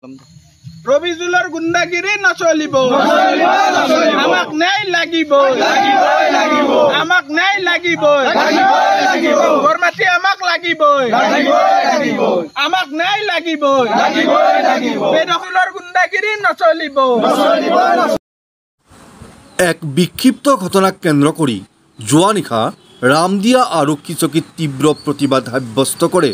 ৰবিজুলেৰ গুন্ডাগিৰি নচলিব আমাক ন্যায় লাগিব আমাক ন্যায় লাগিব গৰমাটি আমাক লাগিব আমাক ন্যায় লাগিব বেদখলৰ গুন্ডাগিৰি নচলিব। এক বিক্ষিপ্ত ঘটনাক কেন্দ্ৰ কৰে যোৱা নিশা ৰামদিয়া আৰক্ষী চকীত তীব্ৰ প্ৰতিবাদ সাব্যস্ত কৰে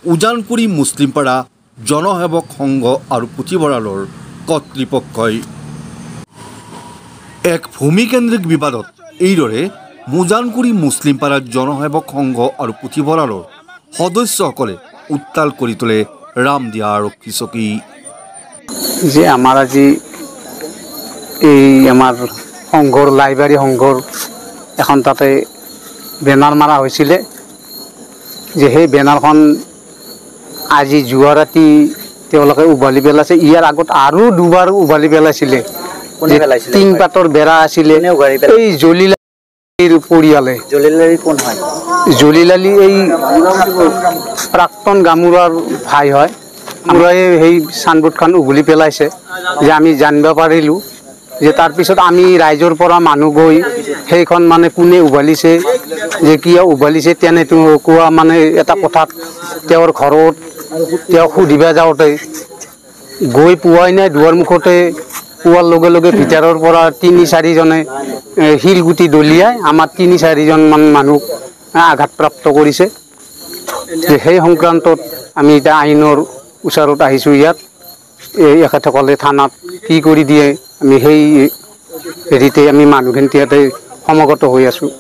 উজানকুড়ি মুসলিমপাড়া জনসেৱক সংঘ আৰু পুথিভঁৰালৰ কৰ্তৃপক্ষই। এক ভূমিকেন্দ্ৰিক বিবাদত এইদৰে উজানকুড়ি মুছলিমপাড়াৰ জনসেৱক সংঘ আৰু পুথিভঁৰালৰ সদস্যসকলে উত্তাল কৰি তোলে ৰামদিয়া আৰক্ষী চকী। যে আমাৰ আজি এই আমাৰ সংঘৰ লাইব্ৰেৰী সংঘৰ এখন তাতে বেনাৰ মাৰা হৈছিলে যে সেই বেনাৰখন আজি যোৱা ৰাতি তেওঁলোকে উভালি পেলাইছে। ইয়াৰ আগত আৰু দুবাৰ উভালি পেলাইছিলে। টিং পাতৰ বেৰা আছিলে এই জলিলালিৰ পৰিয়ালে। জলিলালি এই প্ৰাক্তন গামোৰাৰ ভাই হয়। গামোৰাই সেই চানবোৰ্ডখন উঘলি পেলাইছে যে আমি জানিব পাৰিলোঁ যে তাৰপিছত আমি ৰাইজৰ পৰা মানুহ গৈ সেইখন মানে কোনে উভালিছে যে কিয় উভালিছে তেনেটো কোৱা মানে এটা কথাত তেওঁৰ ঘৰত তেওঁ সুধিব যাওঁতে গৈ পোৱাই নাই। দুৱাৰ মুখতে পোৱাৰ লগে লগে ভিতৰৰ পৰা ৩-৪জনে শিলগুটি দলিয়াই আমাৰ ৩-৪জনমান মানুহক আঘাতপ্ৰাপ্ত কৰিছে। সেই সংক্ৰান্তত আমি এতিয়া আইনৰ ওচৰত আহিছোঁ। ইয়াত এখেতসকলে থানাত কি কৰি দিয়ে আমি সেই হেৰিতে আমি মানুহখিনি ইয়াতে সমাগত হৈ আছোঁ।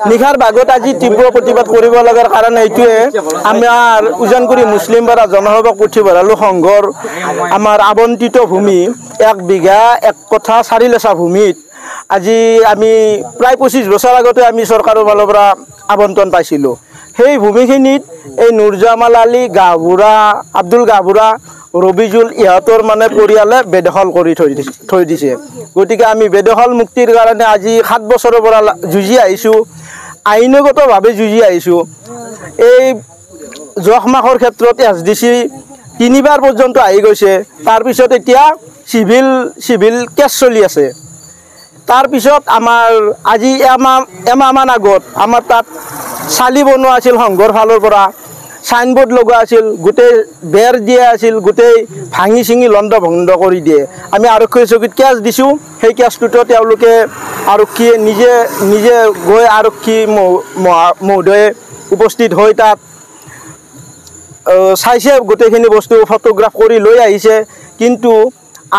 নিশাৰ ভাগত আজি তীব্ৰ প্ৰতিবাদ কৰিব লগাৰ কাৰণ এইটোৱে আমাৰ উজানকুড়ি মুছলিমপাড়া জনসেৱক পুথিভঁৰাল সংঘৰ আমাৰ আবণ্টিত ভূমি 1 বিঘা 1 কঠা 4 লেচা ভূমিত আজি আমি প্ৰায় 25 বছৰ আগতে আমি চৰকাৰৰ ফালৰ পৰা আবণ্টন পাইছিলোঁ। সেই ভূমিখিনিত এই নুৰজামাল আলী গাঁওবুঢ়া আব্দুল গাঁওবুঢ়া ৰবিজুল ইহঁতৰ মানে পৰিয়ালে বেদখল কৰি থৈ দিছে। গতিকে আমি বেদখল মুক্তিৰ কাৰণে আজি 7 বছৰৰ পৰা যুঁজি আহিছোঁ, আইনগতভাৱে যুঁজি আহিছোঁ। এই জখ মাখৰ ক্ষেত্ৰত SDC 3বাৰ পৰ্যন্ত আহি গৈছে। তাৰপিছত এতিয়া চিভিল কেছ চলি আছে। তাৰপিছত আমাৰ আজি এমাহমান আগত আমাৰ তাত চালি বনোৱা আছিল সংঘৰ ফালৰ পৰা, চাইনবোৰ্ড লগোৱা আছিল, গোটেই বেৰ দিয়া আছিল, গোটেই ভাঙি চিঙি লণ্ড ভণ্ড কৰি দিয়ে। আমি আৰক্ষী চকীত কেছ দিছোঁ। সেই কেছটোতো তেওঁলোকে আৰক্ষীয়ে নিজে গৈ আৰক্ষী মহোদয়ে উপস্থিত হৈ তাত চাইছে, গোটেইখিনি বস্তু ফটোগ্ৰাফ কৰি লৈ আহিছে। কিন্তু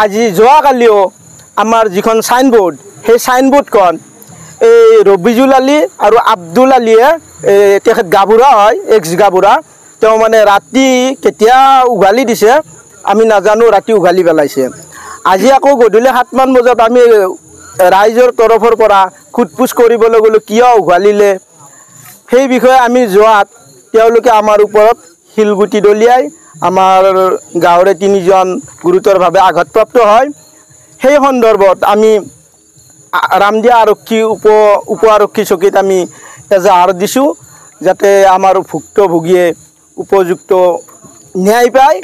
আজি যোৱাকালিও আমাৰ যিখন চাইনবোৰ্ড সেই চাইনবোৰ্ডখন এই ৰবিজুল আলী আৰু আব্দুল আলীয়ে তেখেত গাঁওবুঢ়া হয়, এক্স গাঁওবুঢ়া, তেওঁ মানে ৰাতি কেতিয়া উঘালি দিছে আমি নাজানো, ৰাতি উঘালি পেলাইছে। আজি আকৌ গধূলি 7মান বজাত আমি ৰাইজৰ তৰফৰ পৰা সোধ-পোছ কৰিবলৈ গ'লোঁ কিয় উঘালিলে। সেই বিষয়ে আমি যোৱাত তেওঁলোকে আমাৰ ওপৰত শিলগুটি দলিয়াই আমাৰ গাঁৱৰে 3জন গুৰুতৰভাৱে আঘাতপ্ৰাপ্ত হয়। সেই সন্দৰ্ভত আমি ৰামদিয়া আৰক্ষী উপ আৰক্ষী চকীত আমি এজাহাৰ দিছোঁ যাতে আমাৰ ভুক্তভোগীয়ে উপযুক্ত ন্যায় পায়।